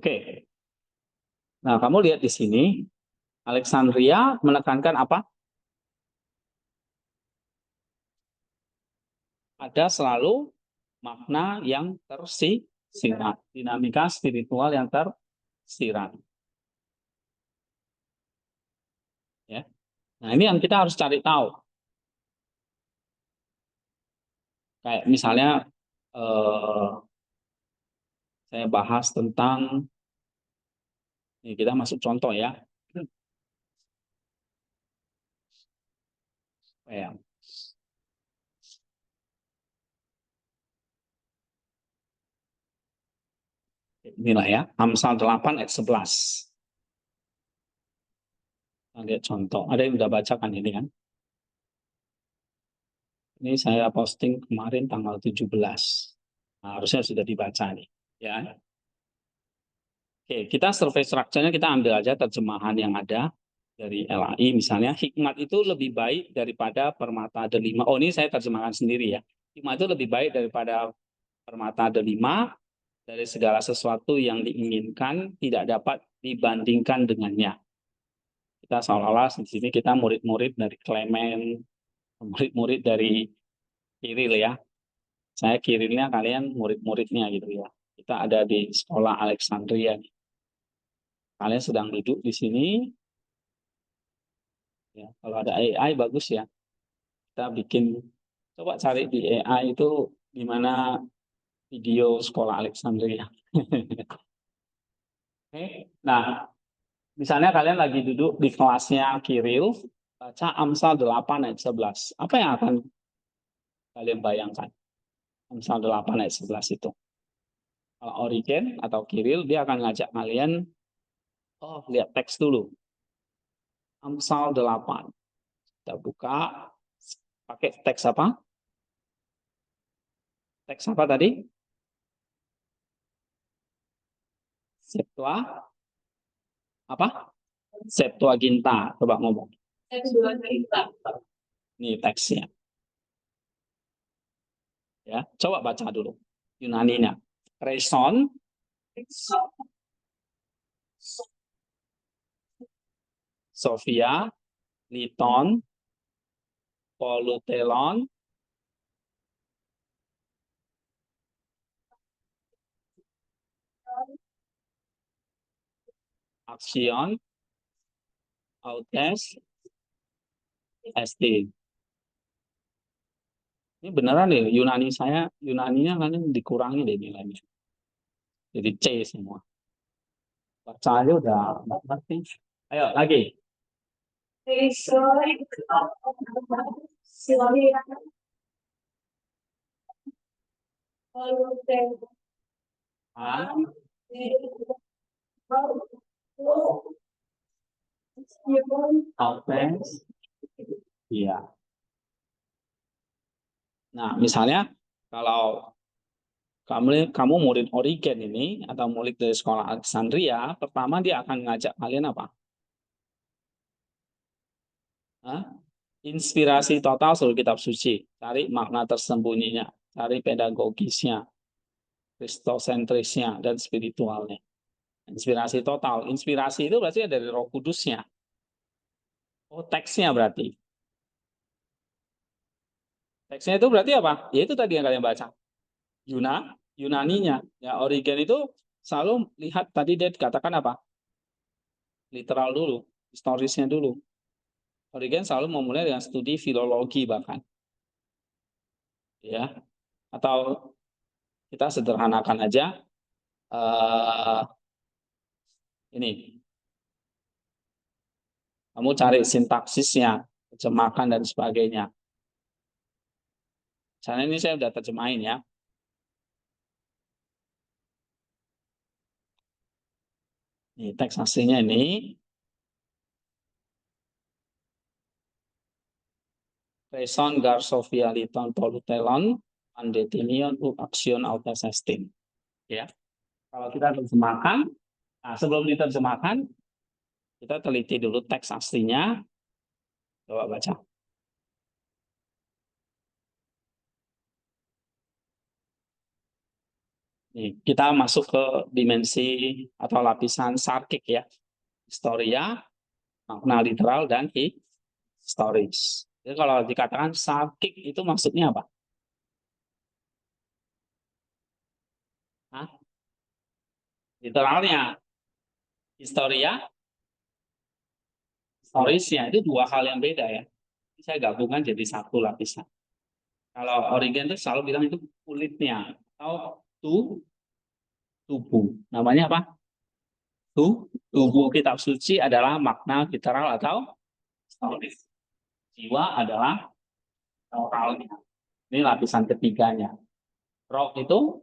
Oke. Nah, kamu lihat di sini, Alexandria menekankan apa? Ada selalu makna yang tersirat, dinamika spiritual yang tersirat. Ya. Nah, ini yang kita harus cari tahu. Kayak misalnya saya bahas tentang, ini kita masuk contoh ya. Ya. Inilah ya, Amsal 8 ayat 11. Kita lihat contoh. Ada yang sudah bacakan ini kan? Ini saya posting kemarin tanggal 17. Nah, harusnya sudah dibaca nih. Ya. Oke, kita survei structure-nya kita ambil aja terjemahan yang ada dari LAI misalnya. Hikmat itu lebih baik daripada permata delima. Oh, ini saya terjemahkan sendiri ya. Hikmat itu lebih baik daripada permata delima, dari segala sesuatu yang diinginkan tidak dapat dibandingkan dengannya. Kita seolah-olah di sini kita murid-murid dari Clement, murid-murid dari Kiril ya. Saya Kirilnya, kalian murid-muridnya gitu ya. Kita ada di sekolah Alexandria. Kalian sedang duduk di sini. Ya, kalau ada AI bagus ya. Kita bikin, coba cari di AI itu gimana video sekolah Alexandria. Oke. Nah, misalnya kalian lagi duduk di kelasnya Kiril, baca Amsal 8 ayat 11. Apa yang akan kalian bayangkan? Amsal 8 ayat 11 itu. Kalau Origen atau Kiril, dia akan ngajak kalian, oh lihat teks dulu. Amsal 8. Kita buka, pakai teks apa? Teks apa tadi? Septua, apa? Septuaginta. Coba ngomong. Septuaginta. Ini teksnya. Ya, coba baca dulu. Yunaninya. Reson, Sophia, Liton, Polutelon, Action, Autes, ST. Ini beneran nih, Yunani saya, Yunaninya kan dikurangi deh nilainya. Jadi C semua. Baca aja udah ngerti. Ayo lagi. Ah, Autes. Iya. Nah, misalnya kalau kamu murid Origen ini atau murid dari sekolah Alexandria, pertama dia akan ngajak kalian apa? Hah? Inspirasi total seluruh kitab suci, cari makna tersembunyinya, cari pedagogisnya, kristosentrisnya, dan spiritualnya. Inspirasi total. Inspirasi itu berarti dari Roh Kudusnya. Oh, teksnya berarti. Teksnya itu berarti apa? Ya itu tadi yang kalian baca. Yunaninya. Ya, Origen itu selalu lihat tadi dia dikatakan apa? Literal dulu, historisnya dulu. Origen selalu memulai dengan studi filologi bahkan. Ya. Atau kita sederhanakan aja ini. Kamu cari sintaksisnya, terjemahkan dan sebagainya. Misalnya ini saya sudah terjemahin ya. Ini teks aslinya ini. Reson gar Sofia liton polutelon andetinion u action autos estin. Ya. Kalau kita terjemahkan, nah sebelum diterjemahkan, kita teliti dulu teks aslinya. Coba baca. Nih, kita masuk ke dimensi atau lapisan sarkik ya. Historia, makna literal, dan historis. Jadi kalau dikatakan sarkik itu maksudnya apa? Hah? Literalnya, historia, historisnya itu dua hal yang beda ya. Saya gabungkan jadi satu lapisan. Kalau Origen itu selalu bilang itu kulitnya atau tubuh. Namanya apa? Tubuh kitab suci adalah makna literal atau historis. Jiwa adalah moralnya. Ini lapisan ketiganya. Roh itu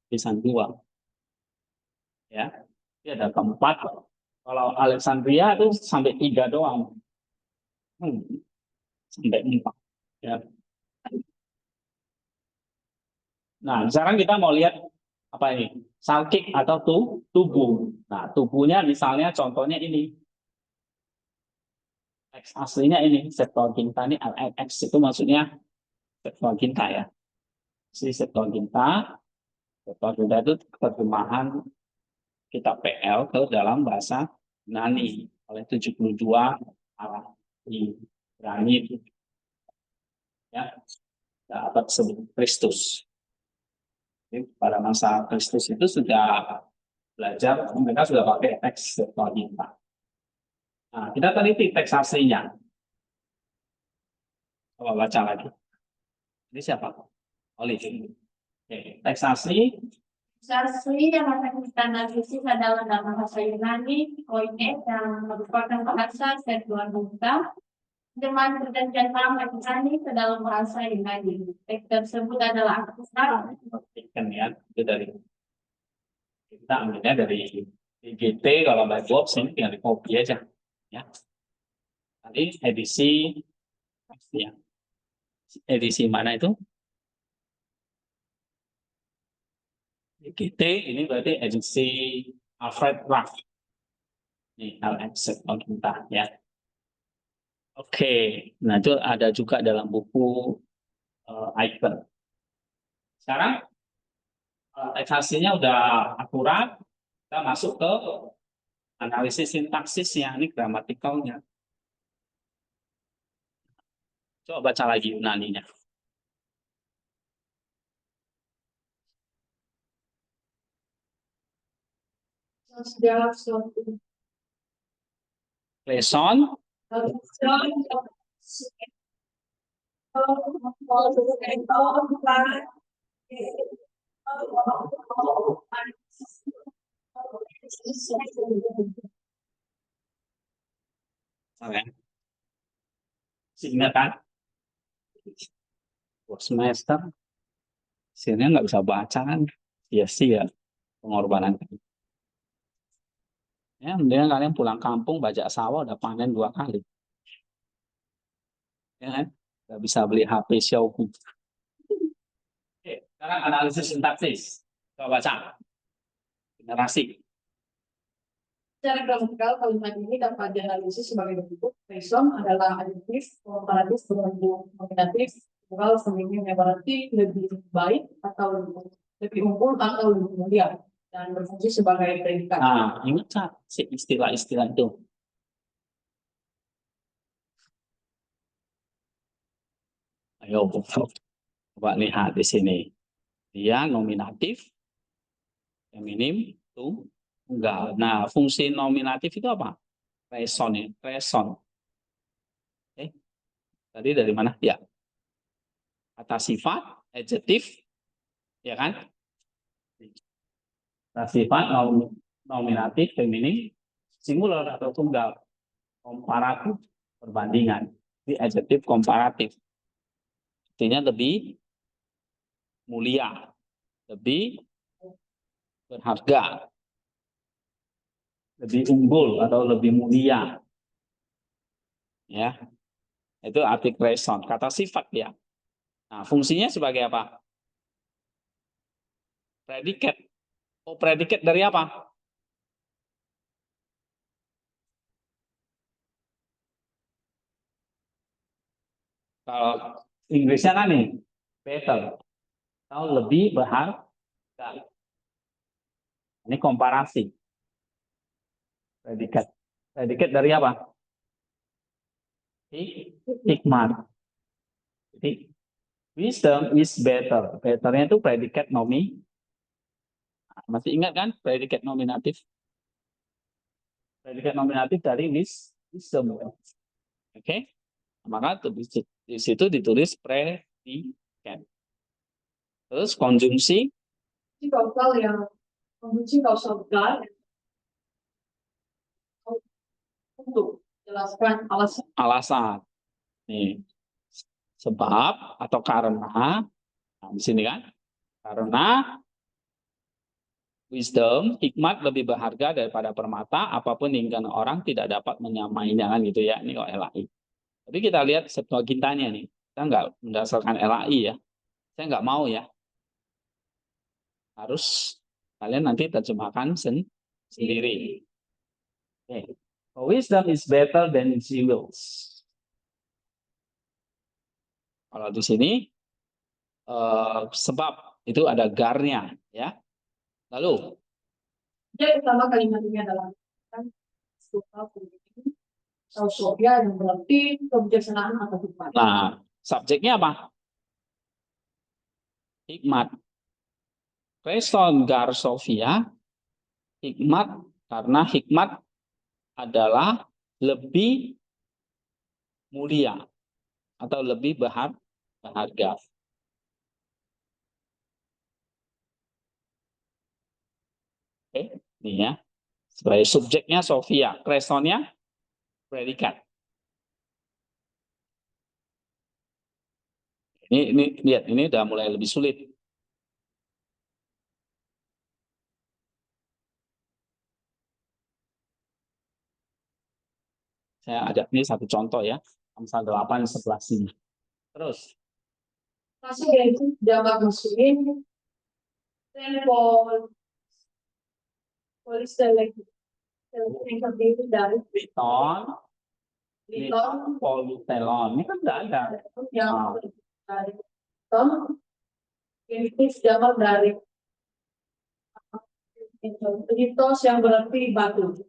lapisan dua. Ya, ini ada keempat. Kalau Alexandria itu sampai tiga doang. Hmm, sampai empat. Ya. Nah, sekarang kita mau lihat apa ini? Salkik atau tubuh. Nah, tubuhnya misalnya contohnya ini. X aslinya ini Septuaginta ini LX itu maksudnya Septuaginta ya. Si Septuaginta itu terjemahan kitab PL ke dalam bahasa Yunani oleh 72 arah di Ibrani ya abad sebelum Kristus. Jadi, pada masa Kristus itu sudah belajar, mereka sudah pakai teks Septuaginta. Nah, kita teliti teks aslinya. Coba baca lagi. Ini siapa? Olive. Oke. Teks asli. Teks asli yang akan kita analisis adalah dalam bahasa Yunani, Koine, yang merupakan bahasa Septuaginta. Dengan perjanjian lama Yunani ke dalam bahasa Yunani. Teks tersebut adalah aksara. Ya, itu dari kita ambilnya dari IGT, kalau by box ini tinggal di copy aja ya. Tadi edisi mana itu? IGT ini berarti edisi Alfred Ruff. Ini LX Septuaginta ya. Oke, nah itu ada juga dalam buku Icon. Sekarang teks hasilnya udah akurat, kita masuk ke analisis sintaksisnya, ini gramatikalnya. Coba baca lagi Yunaninya. Leson. Ingat kan? Semester, sini nggak bisa baca kan? Ya sih ya, pengorbanan. Ya, mendingan kalian pulang kampung, bajak sawah, udah panen 2 kali. Ya kan? Nggak bisa beli HP Xiaomi. Oke, sekarang analisis sintaksis. Coba baca. Generasi. Secara gramatikal, kalimat ini dapat dianalisis sebagai berikut. Reason adalah adjektif, komparatif berbentuk nominatif, plural feminim yang berarti lebih baik atau lebih unggul atau lebih mulia, dan berfungsi sebagai predikat. Nah, ingat si istilah-istilah itu. Ayo, coba lihat di sini. Dia nominatif, feminim, tunggal. Nah, fungsi nominatif itu apa? Reson ya, reson. Tadi dari mana? Ya, kata sifat, adjektif, ya kan? Kata sifat nominatif, feminim, singular atau tunggal, komparatif, perbandingan. Ini adjektif komparatif. Artinya lebih mulia, lebih berharga, lebih unggul atau lebih mulia. Ya, itu arti reson. Kata sifat ya. Nah, fungsinya sebagai apa? Predikat. Oh, predikat dari apa? Kalau Inggrisnya kan nih, better. atau lebih berharga. Ini komparasi. Predikat. Predikat dari apa? Hikmat. Jadi, wisdom is better. Betternya itu predikat nomi. Masih ingat kan predikat nominatif? Predikat nominatif dari wisdom. Oke? Maka di situ ditulis predikat. Terus konjungsi. Kausal yang konjungsi kausal gar untuk jelaskan alasan. Alasan. Nih. Sebab atau karena. Nah, di sini kan. Karena wisdom, hikmat lebih berharga daripada permata, apapun yang orang tidak dapat menyamainya kan gitu ya. Ini kok LAI. Tapi kita lihat Septuagintanya nih. Kita nggak mendasarkan LAI ya. Saya nggak mau ya. Harus kalian nanti terjemahkan sendiri. Okay. Wisdom is better than jewels. Kalau di sini sebab itu ada garnya ya. Lalu Yang pertama kalimat ini adalah kan Sofia yang berarti kebijaksanaan atau hikmat. Nah, subjeknya apa? Hikmat. Reson gar Sofia, hikmat karena hikmat adalah lebih mulia atau lebih berharga. Oke, ini ya. Sebagai subjeknya Sofia, resonnya predikat. Ini lihat, ini udah mulai lebih sulit. Saya ajak ini satu contoh ya. Amsal 8 sebelah sini. Terus. Masih yaitu jamak muslim, polis yang terdiri dari Liton, politelon. Ini kan tidak ada. Yang dari liton, genitif jamak dari litos yang berarti batu.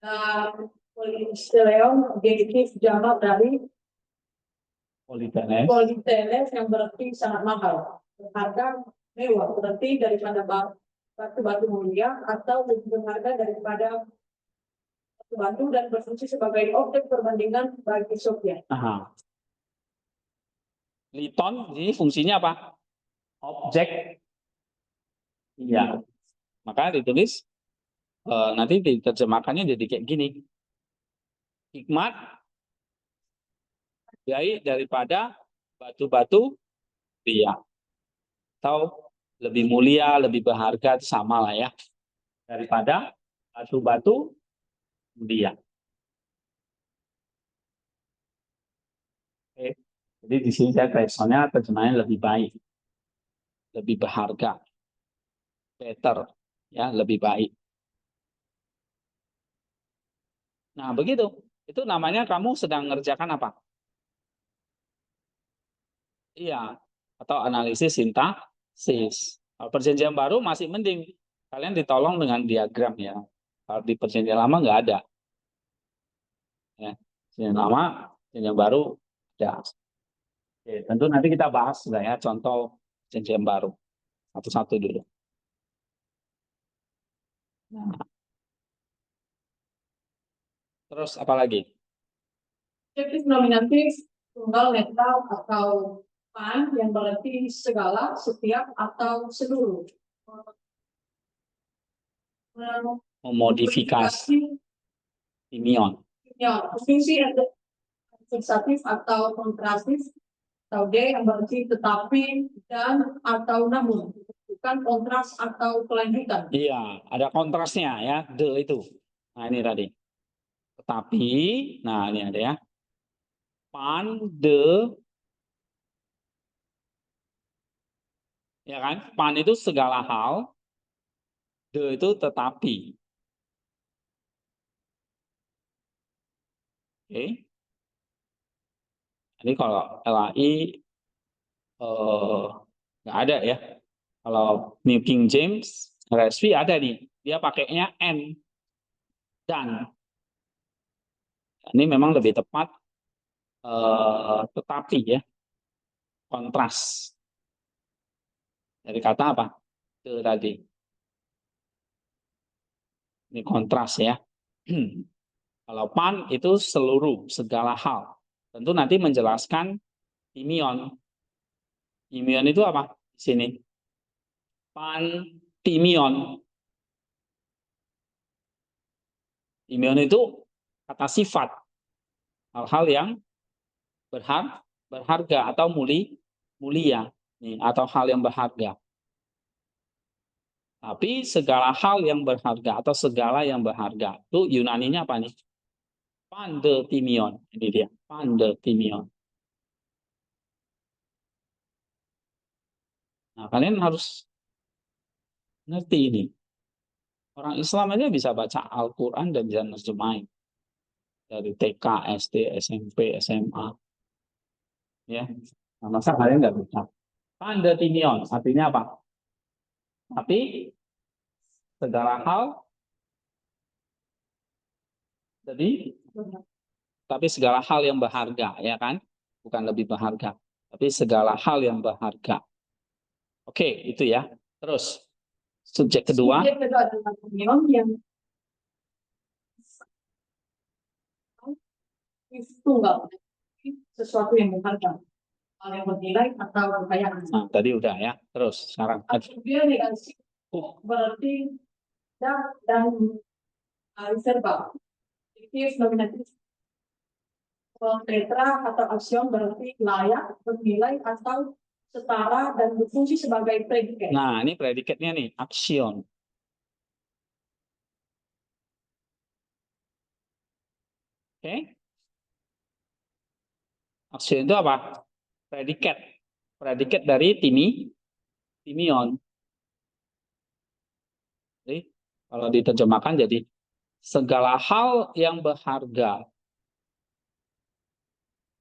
Dan polisteleon genitif jamak dari politeles yang berarti sangat mahal. Berharga mewah, berarti daripada batu-batu mulia atau lebih berharga daripada batu dan berfungsi sebagai objek perbandingan bagi Soviet. Liton ini fungsinya apa? Objek. Iya. Maka ditulis nanti diterjemahkannya jadi kayak gini. Hikmat baik daripada batu-batu dia. Atau lebih mulia, lebih berharga, sama lah ya. Daripada batu-batu dia. Oke. Jadi di sini saya resonnya terjemahannya lebih baik. Lebih berharga. Better. Ya, lebih baik. Nah, begitu. Itu namanya kamu sedang mengerjakan apa? Iya. Atau analisis sintaksis. Kalau perjanjian baru masih mending. Kalian ditolong dengan diagram ya. Kalau di perjanjian lama nggak ada. Ya. Perjanjian lama, perjanjian baru ada. Oke, tentu nanti kita bahas lah ya contoh perjanjian baru. Satu-satu dulu. Nah. Terus apa lagi? Adjektif nominatif tunggal netral atau pan yang berarti segala, setiap atau seluruh. Memodifikasi imion. Ya, fungsi adversatif atau kontrastif atau D yang berarti tetapi dan atau namun, bukan kontras atau kelanjutan. Iya, ada kontrasnya ya, the itu. Nah ini tadi. Tetapi, nah ini ada ya. Pan, the, ya kan? Pan itu segala hal, the itu tetapi. Oke. Jadi kalau LAI nggak ada ya. Kalau New King James, RSV ada nih, dia pakainya and, dan. Ini memang lebih tepat, tetapi ya, kontras. Dari kata apa? Itu tadi. Ini kontras ya. Kalau pan itu seluruh, segala hal. Tentu nanti menjelaskan timion. Timion itu apa? Di sini. Pan timion. Timion itu kata sifat. Hal-hal yang berharga atau mulia. Nih, atau hal yang berharga. Tapi segala hal yang berharga atau segala yang berharga itu Yunaninya apa nih? Pandetimion. Ini dia, pandetimion. Nah, kalian harus ngerti ini. Orang Islam aja bisa baca Al-Quran dan bisa nerjemahin. Dari TK, SD, SMP, SMA. Ya. Nah, masa kalian nggak bisa? Pandetimion, artinya apa? Tapi segala hal, jadi tapi segala hal yang berharga, ya kan? Bukan lebih berharga, tapi segala hal yang berharga. Oke, itu ya. Terus subjek kedua. Subjek kedua adalah timion yang tunggal, sesuatu yang berharga, hal yang bernilai atau kekayaan. Nah, tadi udah ya. Terus sekarang Dia negatif, berarti dan serba. Fiktif, nominatif, tetra atau aksion berarti layak, bernilai atau setara dan berfungsi sebagai predikat. Nah, ini predikatnya nih, aksion. Oke. Aksion itu apa? Predikat. Predikat dari timion. Jadi, kalau diterjemahkan jadi segala hal yang berharga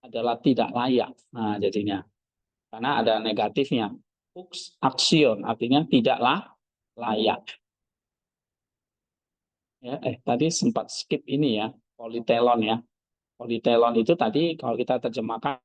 adalah tidak layak. Nah, jadinya. Karena ada negatifnya. Aksion artinya tidaklah layak. Ya, tadi sempat skip ini ya, politelon ya. Politelon itu tadi kalau kita terjemahkan